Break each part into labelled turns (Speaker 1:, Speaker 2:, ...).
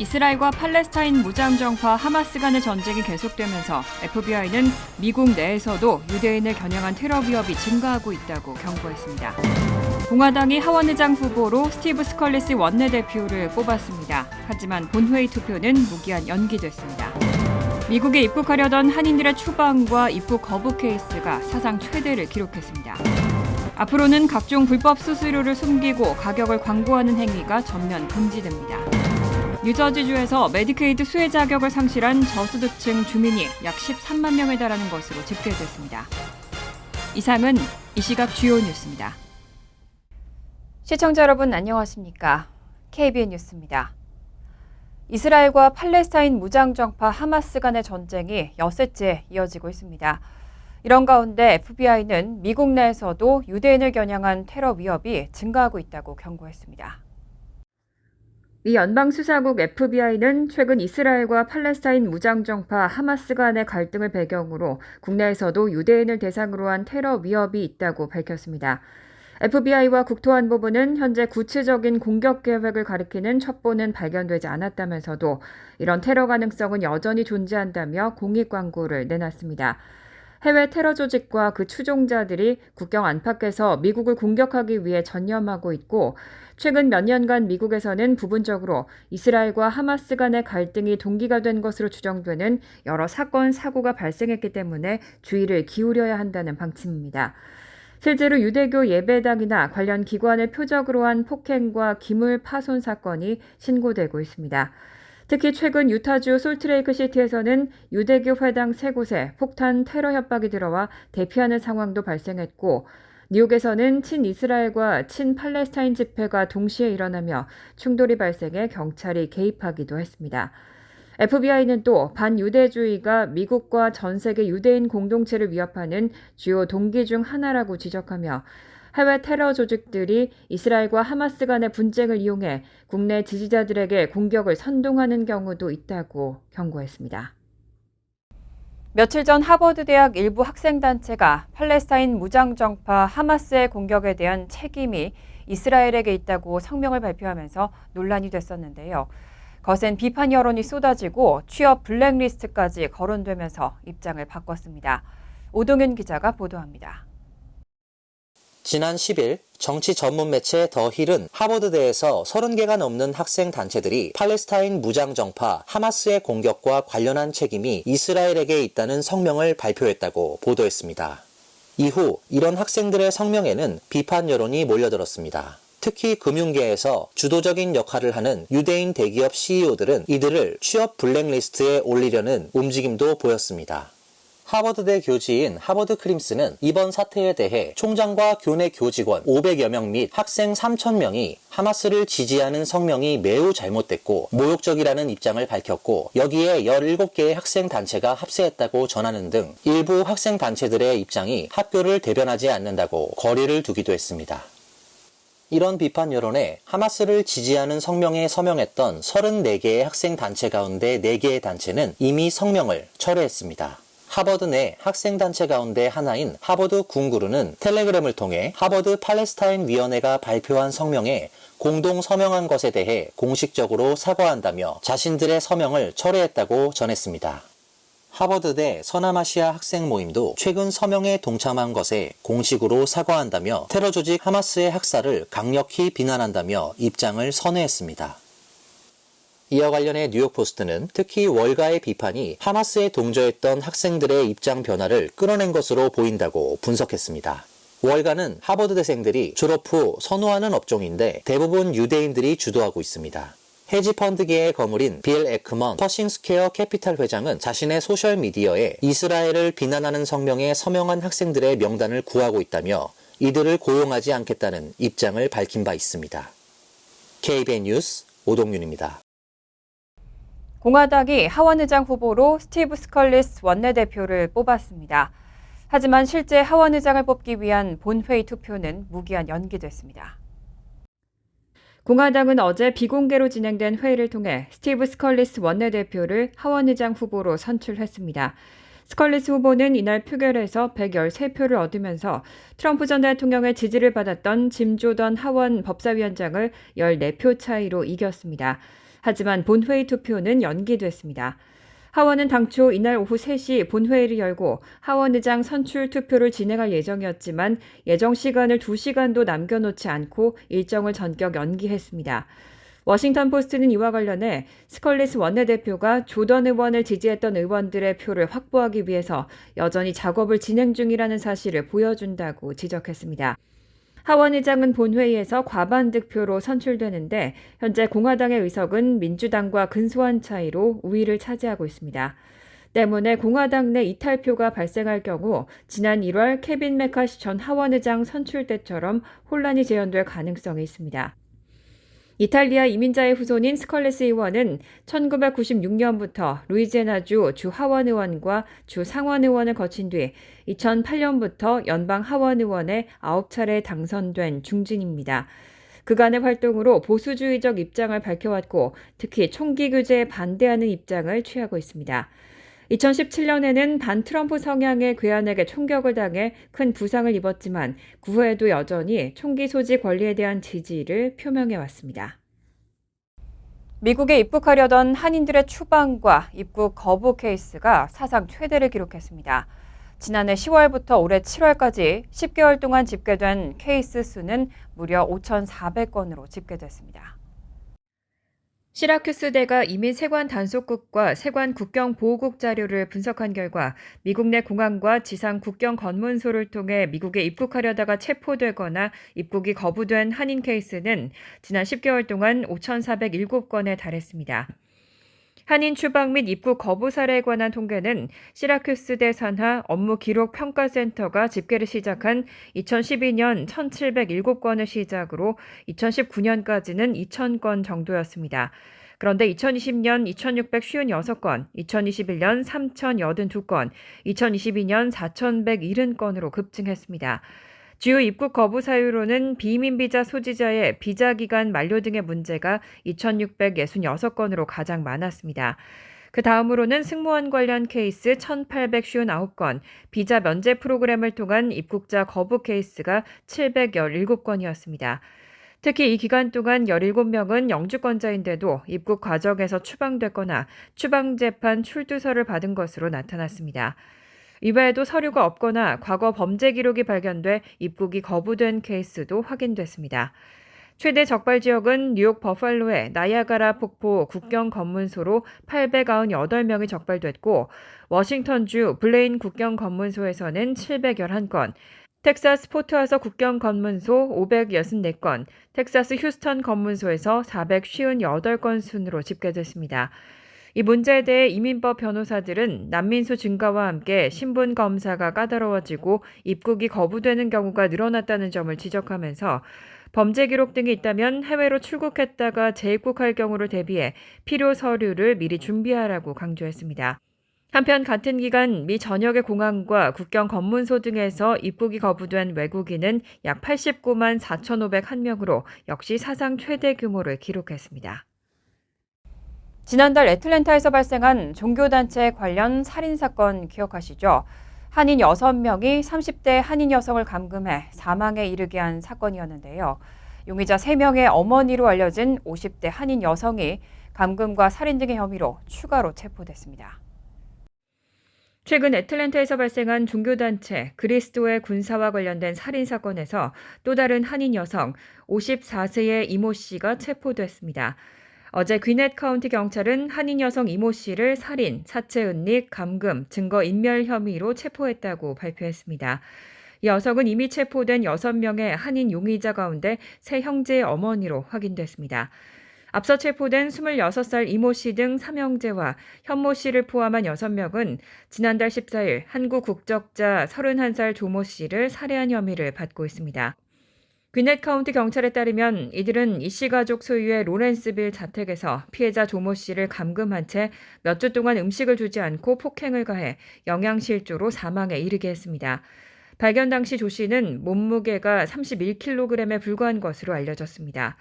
Speaker 1: 이스라엘과 팔레스타인 무장정파 하마스 간의 전쟁이 계속되면서 FBI는 미국 내에서도 유대인을 겨냥한 테러 위협이 증가하고 있다고 경고했습니다. 공화당이 하원의장 후보로 스티브 스컬리스 원내대표를 뽑았습니다. 하지만 본회의 투표는 무기한 연기됐습니다. 미국에 입국하려던 한인들의 추방과 입국 거부 케이스가 사상 최대를 기록했습니다. 앞으로는 각종 불법 수수료를 숨기고 가격을 광고하는 행위가 전면 금지됩니다. 뉴저지주에서 메디케이드 수혜 자격을 상실한 저소득층 주민이 약 13만 명에 달하는 것으로 집계됐습니다. 이상은 이 시각 주요 뉴스입니다. 시청자 여러분 안녕하십니까? KBN 뉴스입니다. 이스라엘과 팔레스타인 무장정파 하마스 간의 전쟁이 엿새째 이어지고 있습니다. 이런 가운데 FBI는 미국 내에서도 유대인을 겨냥한 테러 위협이 증가하고 있다고 경고했습니다. 미 연방수사국 FBI는 최근 이스라엘과 팔레스타인 무장정파 하마스 간의 갈등을 배경으로 국내에서도 유대인을 대상으로 한 테러 위협이 있다고 밝혔습니다. FBI와 국토안보부는 현재 구체적인 공격 계획을 가리키는 첩보는 발견되지 않았다면서도 이런 테러 가능성은 여전히 존재한다며 공익 광고를 내놨습니다. 해외 테러 조직과 그 추종자들이 국경 안팎에서 미국을 공격하기 위해 전념하고 있고 최근 몇 년간 미국에서는 부분적으로 이스라엘과 하마스 간의 갈등이 동기가 된 것으로 추정되는 여러 사건, 사고가 발생했기 때문에 주의를 기울여야 한다는 방침입니다. 실제로 유대교 예배당이나 관련 기관을 표적으로 한 폭행과 기물 파손 사건이 신고되고 있습니다. 특히 최근 유타주 솔트레이크 시티에서는 유대교 회당 3곳에 폭탄 테러 협박이 들어와 대피하는 상황도 발생했고 뉴욕에서는 친이스라엘과 친팔레스타인 집회가 동시에 일어나며 충돌이 발생해 경찰이 개입하기도 했습니다. FBI는 또 반유대주의가 미국과 전 세계 유대인 공동체를 위협하는 주요 동기 중 하나라고 지적하며 해외 테러 조직들이 이스라엘과 하마스 간의 분쟁을 이용해 국내 지지자들에게 공격을 선동하는 경우도 있다고 경고했습니다. 며칠 전 하버드 대학 일부 학생단체가 팔레스타인 무장정파 하마스의 공격에 대한 책임이 이스라엘에게 있다고 성명을 발표하면서 논란이 됐었는데요. 거센 비판 여론이 쏟아지고 취업 블랙리스트까지 거론되면서 입장을 바꿨습니다. 오동윤 기자가 보도합니다.
Speaker 2: 지난 10일 정치 전문 매체 더 힐은 하버드대에서 30개가 넘는 학생 단체들이 팔레스타인 무장정파 하마스의 공격과 관련한 책임이 이스라엘에게 있다는 성명을 발표했다고 보도했습니다. 이후 이런 학생들의 성명에는 비판 여론이 몰려들었습니다. 특히 금융계에서 주도적인 역할을 하는 유대인 대기업 CEO들은 이들을 취업 블랙리스트에 올리려는 움직임도 보였습니다. 하버드대 교지인 하버드 크림슨은 이번 사태에 대해 총장과 교내 교직원 500여 명 및 학생 3,000명이 하마스를 지지하는 성명이 매우 잘못됐고 모욕적이라는 입장을 밝혔고 여기에 17개의 학생 단체가 합세했다고 전하는 등 일부 학생 단체들의 입장이 학교를 대변하지 않는다고 거리를 두기도 했습니다. 이런 비판 여론에 하마스를 지지하는 성명에 서명했던 34개의 학생 단체 가운데 4개의 단체는 이미 성명을 철회했습니다. 하버드 내 학생단체 가운데 하나인 하버드 궁구루는 텔레그램을 통해 하버드 팔레스타인 위원회가 발표한 성명에 공동 서명한 것에 대해 공식적으로 사과한다며 자신들의 서명을 철회했다고 전했습니다. 하버드대 서남아시아 학생 모임도 최근 서명에 동참한 것에 공식으로 사과한다며 테러 조직 하마스의 학살을 강력히 비난한다며 입장을 선회했습니다. 이와 관련해 뉴욕포스트는 특히 월가의 비판이 하마스에 동조했던 학생들의 입장 변화를 끌어낸 것으로 보인다고 분석했습니다. 월가는 하버드대생들이 졸업 후 선호하는 업종인데 대부분 유대인들이 주도하고 있습니다. 헤지펀드계의 거물인 빌 에크먼 퍼싱스퀘어 캐피탈 회장은 자신의 소셜미디어에 이스라엘을 비난하는 성명에 서명한 학생들의 명단을 구하고 있다며 이들을 고용하지 않겠다는 입장을 밝힌 바 있습니다. KBN 뉴스 오동윤입니다.
Speaker 1: 공화당이 하원의장 후보로 스티브 스컬리스 원내대표를 뽑았습니다. 하지만 실제 하원의장을 뽑기 위한 본회의 투표는 무기한 연기됐습니다. 공화당은 어제 비공개로 진행된 회의를 통해 스티브 스컬리스 원내대표를 하원의장 후보로 선출했습니다. 스컬리스 후보는 이날 표결에서 113표를 얻으면서 트럼프 전 대통령의 지지를 받았던 짐 조던 하원 법사위원장을 14표 차이로 이겼습니다. 하지만 본회의 투표는 연기됐습니다. 하원은 당초 이날 오후 3시 본회의를 열고 하원 의장 선출 투표를 진행할 예정이었지만 예정 시간을 2시간도 남겨놓지 않고 일정을 전격 연기했습니다. 워싱턴 포스트는 이와 관련해 스컬리스 원내대표가 조던 의원을 지지했던 의원들의 표를 확보하기 위해서 여전히 작업을 진행 중이라는 사실을 보여준다고 지적했습니다. 하원 의장은 본회의에서 과반 득표로 선출되는데 현재 공화당의 의석은 민주당과 근소한 차이로 우위를 차지하고 있습니다. 때문에 공화당 내 이탈표가 발생할 경우 지난 1월 케빈 메카시 전 하원 의장 선출 때처럼 혼란이 재현될 가능성이 있습니다. 이탈리아 이민자의 후손인 스컬리스 의원은 1996년부터 루이지애나주 주 하원 의원과 주 상원 의원을 거친 뒤 2008년부터 연방 하원 의원에 9차례 당선된 중진입니다. 그간의 활동으로 보수주의적 입장을 밝혀왔고 특히 총기 규제에 반대하는 입장을 취하고 있습니다. 2017년에는 반트럼프 성향의 괴한에게 총격을 당해 큰 부상을 입었지만 그 후에도 여전히 총기 소지 권리에 대한 지지를 표명해왔습니다. 미국에 입국하려던 한인들의 추방과 입국 거부 케이스가 사상 최대를 기록했습니다. 지난해 10월부터 올해 7월까지 10개월 동안 집계된 케이스 수는 무려 5,400건으로 집계됐습니다. 시라큐스대가 이민 세관 단속국과 세관 국경 보호국 자료를 분석한 결과 미국 내 공항과 지상 국경 검문소를 통해 미국에 입국하려다가 체포되거나 입국이 거부된 한인 케이스는 지난 10개월 동안 5,407건에 달했습니다. 한인 추방 및 입국 거부 사례에 관한 통계는 시라큐스대 산하 업무기록평가센터가 집계를 시작한 2012년 1,707건을 시작으로 2019년까지는 2,000건 정도였습니다. 그런데 2020년 2,656건, 2021년 3,082건, 2022년 4,170건으로 급증했습니다. 주요 입국 거부 사유로는 비이민 비자 소지자의 비자 기간 만료 등의 문제가 2,666건으로 가장 많았습니다. 그 다음으로는 승무원 관련 케이스 1,859건, 비자 면제 프로그램을 통한 입국자 거부 케이스가 717건이었습니다. 특히 이 기간 동안 17명은 영주권자인데도 입국 과정에서 추방됐거나 추방재판 출두서를 받은 것으로 나타났습니다. 이외에도 서류가 없거나 과거 범죄 기록이 발견돼 입국이 거부된 케이스도 확인됐습니다. 최대 적발 지역은 뉴욕 버팔로의 나이아가라 폭포 국경 검문소로 898명이 적발됐고 워싱턴주 블레인 국경 검문소에서는 711건, 텍사스 포트와서 국경 검문소 564건, 텍사스 휴스턴 검문소에서 458건 순으로 집계됐습니다. 이 문제에 대해 이민법 변호사들은 난민수 증가와 함께 신분 검사가 까다로워지고 입국이 거부되는 경우가 늘어났다는 점을 지적하면서 범죄 기록 등이 있다면 해외로 출국했다가 재입국할 경우를 대비해 필요 서류를 미리 준비하라고 강조했습니다. 한편 같은 기간 미 전역의 공항과 국경 검문소 등에서 입국이 거부된 외국인은 약 89만 4,501명으로 역시 사상 최대 규모를 기록했습니다. 지난달 애틀랜타에서 발생한 종교단체 관련 살인사건 기억하시죠? 한인 6명이 30대 한인 여성을 감금해 사망에 이르게 한 사건이었는데요. 용의자 3명의 어머니로 알려진 50대 한인 여성이 감금과 살인 등의 혐의로 추가로 체포됐습니다. 최근 애틀랜타에서 발생한 종교단체 그리스도의 군사와 관련된 살인사건에서 또 다른 한인 여성 54세의 이모 씨가 체포됐습니다. 어제 귀넷 카운티 경찰은 한인 여성 이모 씨를 살인, 사체 은닉, 감금, 증거 인멸 혐의로 체포했다고 발표했습니다. 이 여성은 이미 체포된 6명의 한인 용의자 가운데 세 형제의 어머니로 확인됐습니다. 앞서 체포된 26살 이모 씨 등 3형제와 현모 씨를 포함한 6명은 지난달 14일 한국 국적자 31살 조모 씨를 살해한 혐의를 받고 있습니다. 귀넷 카운티 경찰에 따르면 이들은 이 씨 가족 소유의 로렌스빌 자택에서 피해자 조모 씨를 감금한 채 몇 주 동안 음식을 주지 않고 폭행을 가해 영양실조로 사망에 이르게 했습니다. 발견 당시 조 씨는 몸무게가 31kg에 불과한 것으로 알려졌습니다.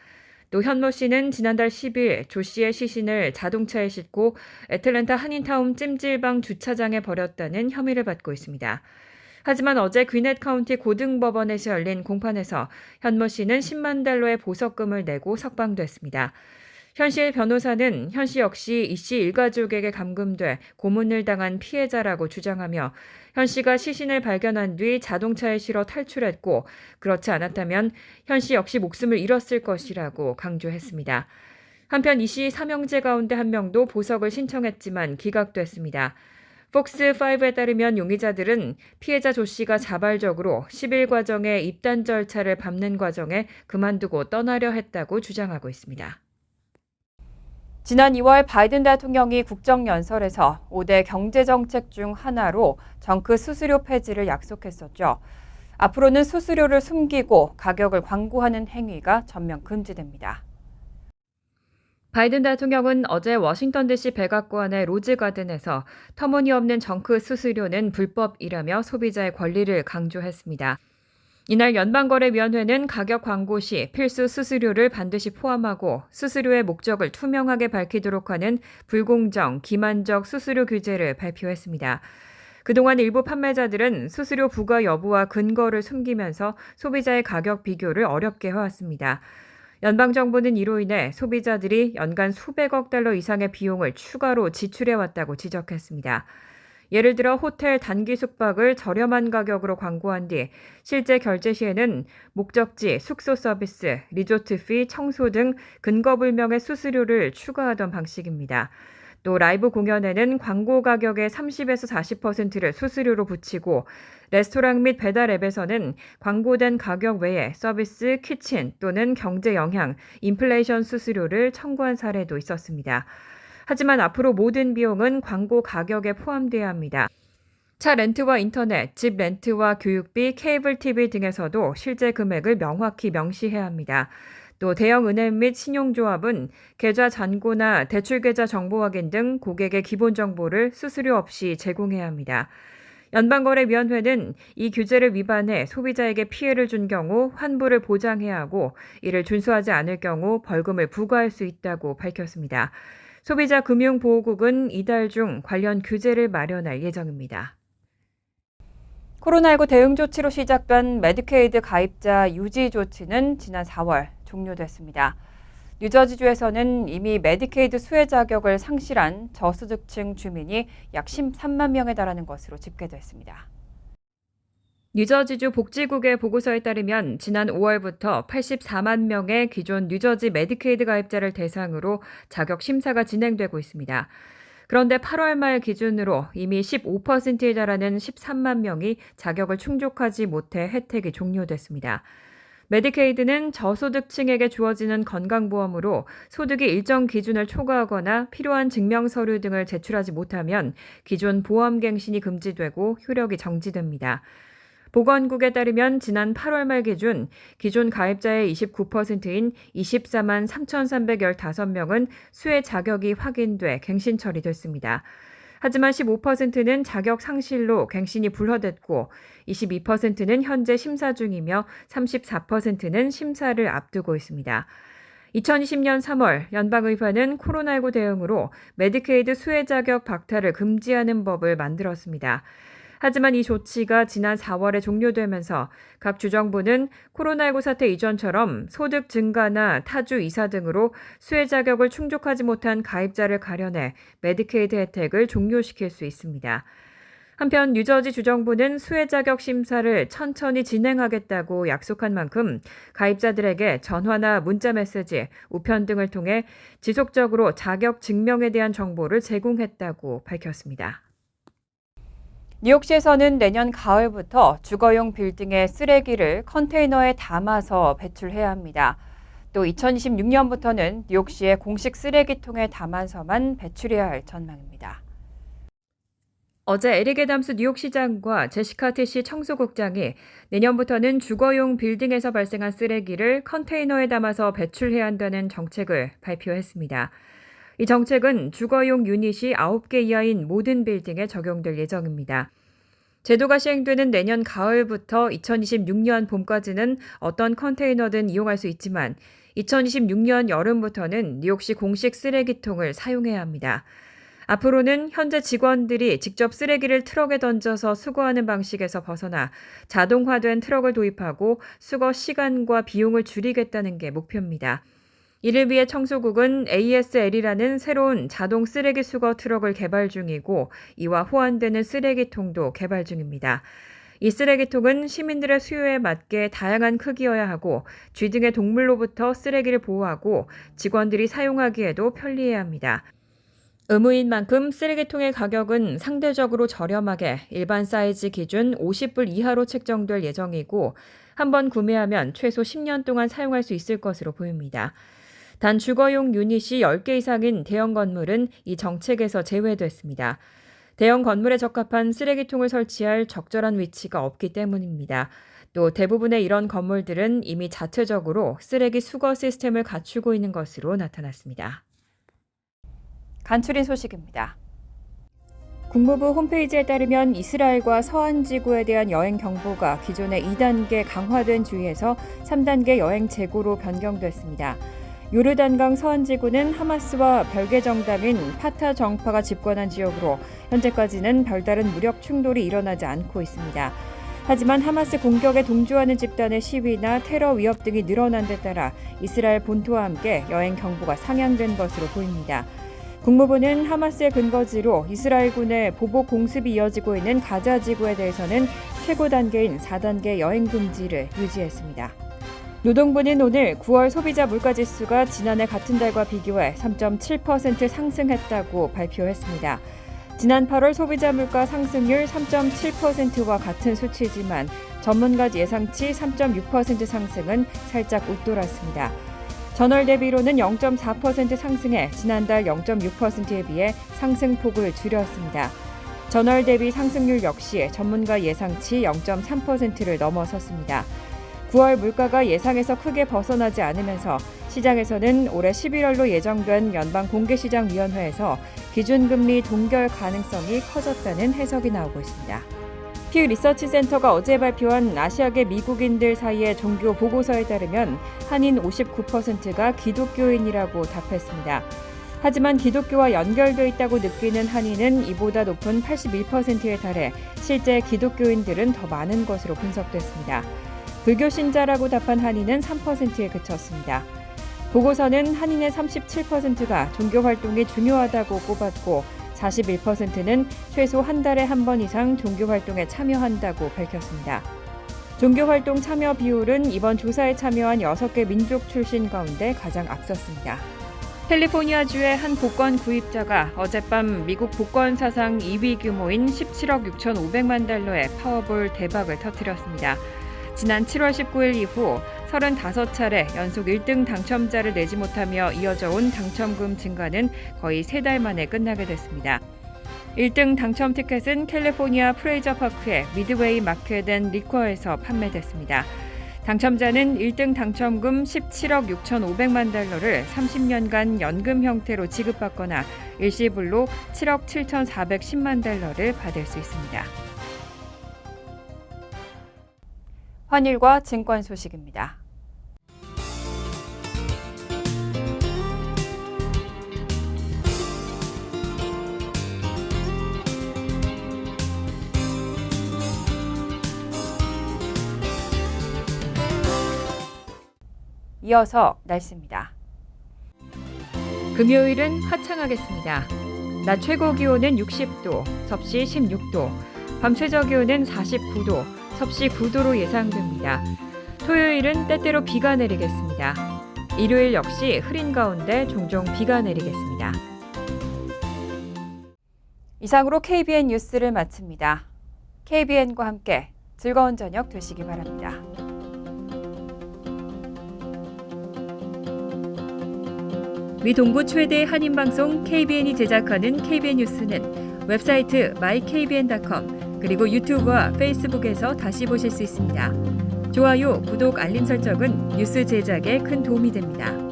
Speaker 1: 또 현모 씨는 지난달 10일 조 씨의 시신을 자동차에 싣고 애틀랜타 한인타운 찜질방 주차장에 버렸다는 혐의를 받고 있습니다. 하지만 어제 귀넷 카운티 고등법원에서 열린 공판에서 현모 씨는 $10만 보석금을 내고 석방됐습니다. 현 씨의 변호사는 현 씨 역시 이 씨 일가족에게 감금돼 고문을 당한 피해자라고 주장하며 현 씨가 시신을 발견한 뒤 자동차에 실어 탈출했고 그렇지 않았다면 현 씨 역시 목숨을 잃었을 것이라고 강조했습니다. 한편 이 씨 삼형제 가운데 한 명도 보석을 신청했지만 기각됐습니다. 폭스5에 따르면 용의자들은 피해자 조 씨가 자발적으로 10일 과정의 입단 절차를 밟는 과정에 그만두고 떠나려 했다고 주장하고 있습니다. 지난 2월 바이든 대통령이 국정연설에서 5대 경제정책 중 하나로 정크 수수료 폐지를 약속했었죠. 앞으로는 수수료를 숨기고 가격을 광고하는 행위가 전면 금지됩니다. 바이든 대통령은 어제 워싱턴 DC 백악관의 로즈가든에서 터무니없는 정크 수수료는 불법이라며 소비자의 권리를 강조했습니다. 이날 연방거래위원회는 가격 광고 시 필수 수수료를 반드시 포함하고 수수료의 목적을 투명하게 밝히도록 하는 불공정, 기만적 수수료 규제를 발표했습니다. 그동안 일부 판매자들은 수수료 부과 여부와 근거를 숨기면서 소비자의 가격 비교를 어렵게 해왔습니다. 연방정부는 이로 인해 소비자들이 연간 수백억 달러 이상의 비용을 추가로 지출해왔다고 지적했습니다. 예를 들어 호텔 단기 숙박을 저렴한 가격으로 광고한 뒤 실제 결제 시에는 목적지, 숙소 서비스, 리조트 피, 청소 등 근거불명의 수수료를 추가하던 방식입니다. 또 라이브 공연에는 광고 가격의 30에서 40%를 수수료로 붙이고 레스토랑 및 배달 앱에서는 광고된 가격 외에 서비스, 키친 또는 경제 영향, 인플레이션 수수료를 청구한 사례도 있었습니다. 하지만 앞으로 모든 비용은 광고 가격에 포함돼야 합니다. 차 렌트와 인터넷, 집 렌트와 교육비, 케이블 TV 등에서도 실제 금액을 명확히 명시해야 합니다. 또 대형 은행 및 신용조합은 계좌 잔고나 대출계좌 정보 확인 등 고객의 기본 정보를 수수료 없이 제공해야 합니다. 연방거래위원회는 이 규제를 위반해 소비자에게 피해를 준 경우 환불을 보장해야 하고 이를 준수하지 않을 경우 벌금을 부과할 수 있다고 밝혔습니다. 소비자금융보호국은 이달 중 관련 규제를 마련할 예정입니다. 코로나19 대응 조치로 시작된 메디케이드 가입자 유지 조치는 지난 4월 종료됐습니다. 뉴저지주에서는 이미 메디케이드 수혜 자격을 상실한 저소득층 주민이 약 13만 명에 달하는 것으로 집계됐습니다. 뉴저지주 복지국의 보고서에 따르면 지난 5월부터 84만 명의 기존 뉴저지 메디케이드 가입자를 대상으로 자격 심사가 진행되고 있습니다. 그런데 8월 말 기준으로 이미 15%에 달하는 13만 명이 자격을 충족하지 못해 혜택이 종료됐습니다. 메디케이드는 저소득층에게 주어지는 건강보험으로 소득이 일정 기준을 초과하거나 필요한 증명서류 등을 제출하지 못하면 기존 보험갱신이 금지되고 효력이 정지됩니다. 보건국에 따르면 지난 8월 말 기준 기존 가입자의 29%인 24만 3,315명은 수혜 자격이 확인돼 갱신 처리됐습니다. 하지만 15%는 자격 상실로 갱신이 불허됐고 22%는 현재 심사 중이며 34%는 심사를 앞두고 있습니다. 2020년 3월 연방의회는 코로나19 대응으로 메디케이드 수혜 자격 박탈을 금지하는 법을 만들었습니다. 하지만 이 조치가 지난 4월에 종료되면서 각 주정부는 코로나19 사태 이전처럼 소득 증가나 타주 이사 등으로 수혜 자격을 충족하지 못한 가입자를 가려내 메디케이드 혜택을 종료시킬 수 있습니다. 한편 뉴저지 주정부는 수혜 자격 심사를 천천히 진행하겠다고 약속한 만큼 가입자들에게 전화나 문자 메시지, 우편 등을 통해 지속적으로 자격 증명에 대한 정보를 제공했다고 밝혔습니다. 뉴욕시에서는 내년 가을부터 주거용 빌딩의 쓰레기를 컨테이너에 담아서 배출해야 합니다. 또 2026년부터는 뉴욕시의 공식 쓰레기통에 담아서만 배출해야 할 전망입니다. 어제 에릭 애담스 뉴욕시장과 제시카 티시 청소국장이 내년부터는 주거용 빌딩에서 발생한 쓰레기를 컨테이너에 담아서 배출해야 한다는 정책을 발표했습니다. 이 정책은 주거용 유닛이 9개 이하인 모든 빌딩에 적용될 예정입니다. 제도가 시행되는 내년 가을부터 2026년 봄까지는 어떤 컨테이너든 이용할 수 있지만 2026년 여름부터는 뉴욕시 공식 쓰레기통을 사용해야 합니다. 앞으로는 현재 직원들이 직접 쓰레기를 트럭에 던져서 수거하는 방식에서 벗어나 자동화된 트럭을 도입하고 수거 시간과 비용을 줄이겠다는 게 목표입니다. 이를 위해 청소국은 ASL이라는 새로운 자동 쓰레기 수거 트럭을 개발 중이고 이와 호환되는 쓰레기통도 개발 중입니다. 이 쓰레기통은 시민들의 수요에 맞게 다양한 크기여야 하고 쥐 등의 동물로부터 쓰레기를 보호하고 직원들이 사용하기에도 편리해야 합니다. 의무인 만큼 쓰레기통의 가격은 상대적으로 저렴하게 일반 사이즈 기준 50불 이하로 책정될 예정이고 한 번 구매하면 최소 10년 동안 사용할 수 있을 것으로 보입니다. 단 주거용 유닛이 10개 이상인 대형 건물은 이 정책에서 제외됐습니다. 대형 건물에 적합한 쓰레기통을 설치할 적절한 위치가 없기 때문입니다. 또 대부분의 이런 건물들은 이미 자체적으로 쓰레기 수거 시스템을 갖추고 있는 것으로 나타났습니다. 간추린 소식입니다. 국무부 홈페이지에 따르면 이스라엘과 서한지구에 대한 여행 경보가 기존의 2단계 강화된 주의에서 3단계 여행 재고로 변경됐습니다. 요르단강 서한지구는 하마스와 별개 정당인 파타 정파가 집권한 지역으로 현재까지는 별다른 무력 충돌이 일어나지 않고 있습니다. 하지만 하마스 공격에 동조하는 집단의 시위나 테러 위협 등이 늘어난 데 따라 이스라엘 본토와 함께 여행 경보가 상향된 것으로 보입니다. 국무부는 하마스의 근거지로 이스라엘군의 보복 공습이 이어지고 있는 가자 지구에 대해서는 최고 단계인 4단계 여행 금지를 유지했습니다. 노동부는 오늘 9월 소비자 물가지수가 지난해 같은 달과 비교해 3.7% 상승했다고 발표했습니다. 지난 8월 소비자 물가 상승률 3.7%와 같은 수치지만 전문가 예상치 3.6% 상승은 살짝 웃돌았습니다. 전월 대비로는 0.4% 상승해 지난달 0.6%에 비해 상승폭을 줄였습니다. 전월 대비 상승률 역시 전문가 예상치 0.3%를 넘어섰습니다. 9월 물가가 예상에서 크게 벗어나지 않으면서 시장에서는 올해 11월로 예정된 연방공개시장위원회에서 기준금리 동결 가능성이 커졌다는 해석이 나오고 있습니다. 퓨 리서치 센터가 어제 발표한 아시아계 미국인들 사이의 종교 보고서에 따르면 한인 59%가 기독교인이라고 답했습니다. 하지만 기독교와 연결돼 있다고 느끼는 한인은 이보다 높은 81%에 달해 실제 기독교인들은 더 많은 것으로 분석됐습니다. 불교 신자라고 답한 한인은 3%에 그쳤습니다. 보고서는 한인의 37%가 종교 활동이 중요하다고 꼽았고 41%는 최소 한 달에 한 번 이상 종교 활동에 참여한다고 밝혔습니다. 종교 활동 참여 비율은 이번 조사에 참여한 6개 민족 출신 가운데 가장 앞섰습니다. 캘리포니아주의 한 복권 구입자가 어젯밤 미국 복권 사상 2위 규모인 17억 6,500만 달러의 파워볼 대박을 터뜨렸습니다. 지난 7월 19일 이후 35차례 연속 1등 당첨자를 내지 못하며 이어져 온 당첨금 증가는 거의 3달 만에 끝나게 됐습니다. 1등 당첨 티켓은 캘리포니아 프레이저 파크의 미드웨이 마켓 앤 리커에서 판매됐습니다. 당첨자는 1등 당첨금 17억 6,500만 달러를 30년간 연금 형태로 지급받거나 일시불로 7억 7,410만 달러를 받을 수 있습니다. 환율과 증권 소식입니다. 이어서 날씨입니다. 금요일은 화창하겠습니다. 낮 최고 기온은 60도, 섭씨 16도, 밤 최저 기온은 49도, 섭씨 9도로 예상됩니다. 토요일은 때때로 비가 내리겠습니다. 일요일 역시 흐린 가운데 종종 비가 내리겠습니다. 이상으로 KBN 뉴스를 마칩니다. KBN과 함께 즐거운 저녁 되시기 바랍니다. 미 동부 최대 한인방송 KBN이 제작하는 KBN 뉴스는 웹사이트 mykbn.com 그리고 유튜브와 페이스북에서 다시 보실 수 있습니다. 좋아요, 구독, 알림 설정은 뉴스 제작에 큰 도움이 됩니다.